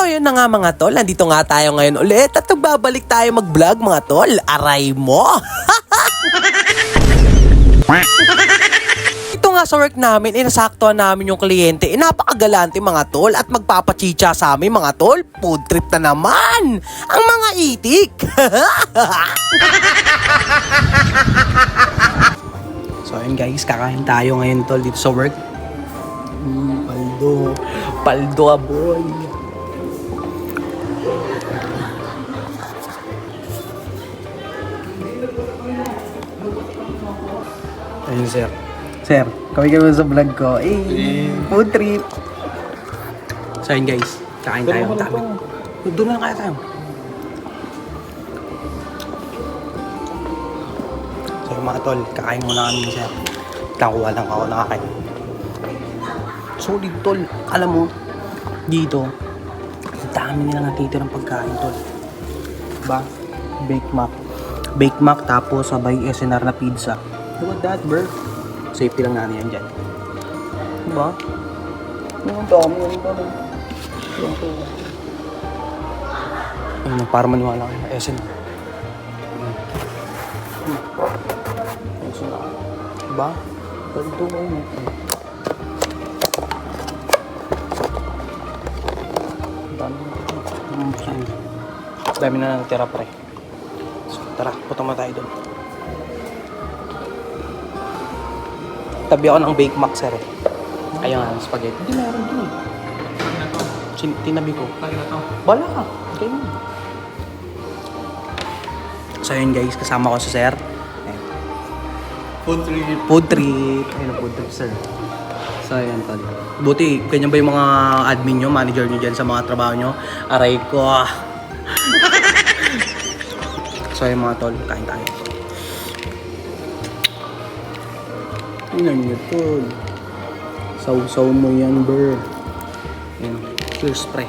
So yun na nga mga tol, nandito nga tayo ngayon ulit at nagbabalik tayo mag-vlog mga tol. Aray mo! Ito nga sa work namin, inasaktuhan namin yung kliyente. Napakagalante mga tol at magpapachicha sa amin mga tol. Food trip na naman! Ang mga itik! So ayun guys, kakain tayo ngayon tol dito sa work. Paldo ka boy. Ayun sir. Sir, kami sa vlog ko. Food trip. So ayun guys, kakain tayo. Doon lang kaya tayo. So mga tol, kakain muna kami sir. Nakuha lang ako nakakain. Solid tol. Alam mo, dito, ang dami nilang natitira ng pagkain tol. Diba? Bake Mac tapos sabay SNR na pizza. Look at that bro. Safety lang natin yan dyan. Diba? Ang dami yan ba? Ayun, para maniwala kayo. SNR. SNR. Diba? Ganito mo yun. Dami na natira pre. So tara, punta mo tayo doon. Tabi ako ng Bake Mac sir eh. Ayun nga, spaghetti. Hindi meron doon eh. Tinabi ko. Kaya na to. Bala ka. Okay mo. So yun guys, kasama ko si sir. Food trip. Food trip. Ayun, food trip sir. So ayan tol. Buti, ganyan ba yung mga admin nyo, manager nyo dyan sa mga trabaho nyo? Aray ko. So ayan mga tol, kain tayo. Tingnan nyo tol. Saw-saw mo yan bro. Ayan, cheers pre.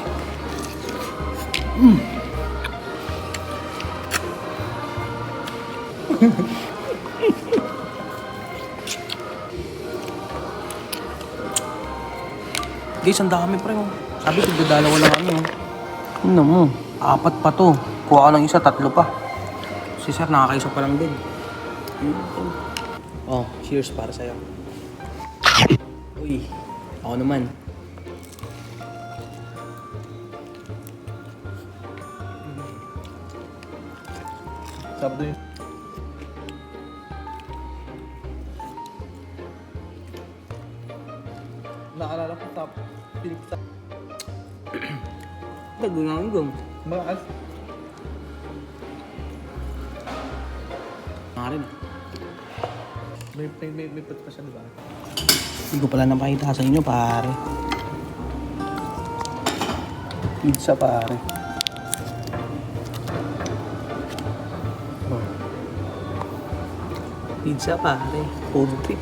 Guys, ang dami pre. Sabi ko, dalawa lang kami. Ano mo? 4 pa to. Kuha ka ng isa, 3 pa. Si sir, nakakaisa pa lang din. Oh, cheers para sa'yo. Uy, ako naman. Sabdo yun. Naalala ko top. Pizza. Tagungang-gung. Bakit? Marin. May put pa siya, diba? Hindi ko pala napakita sa inyo, pare. Pizza, pare. Oh. Pizza, pare. Food trip.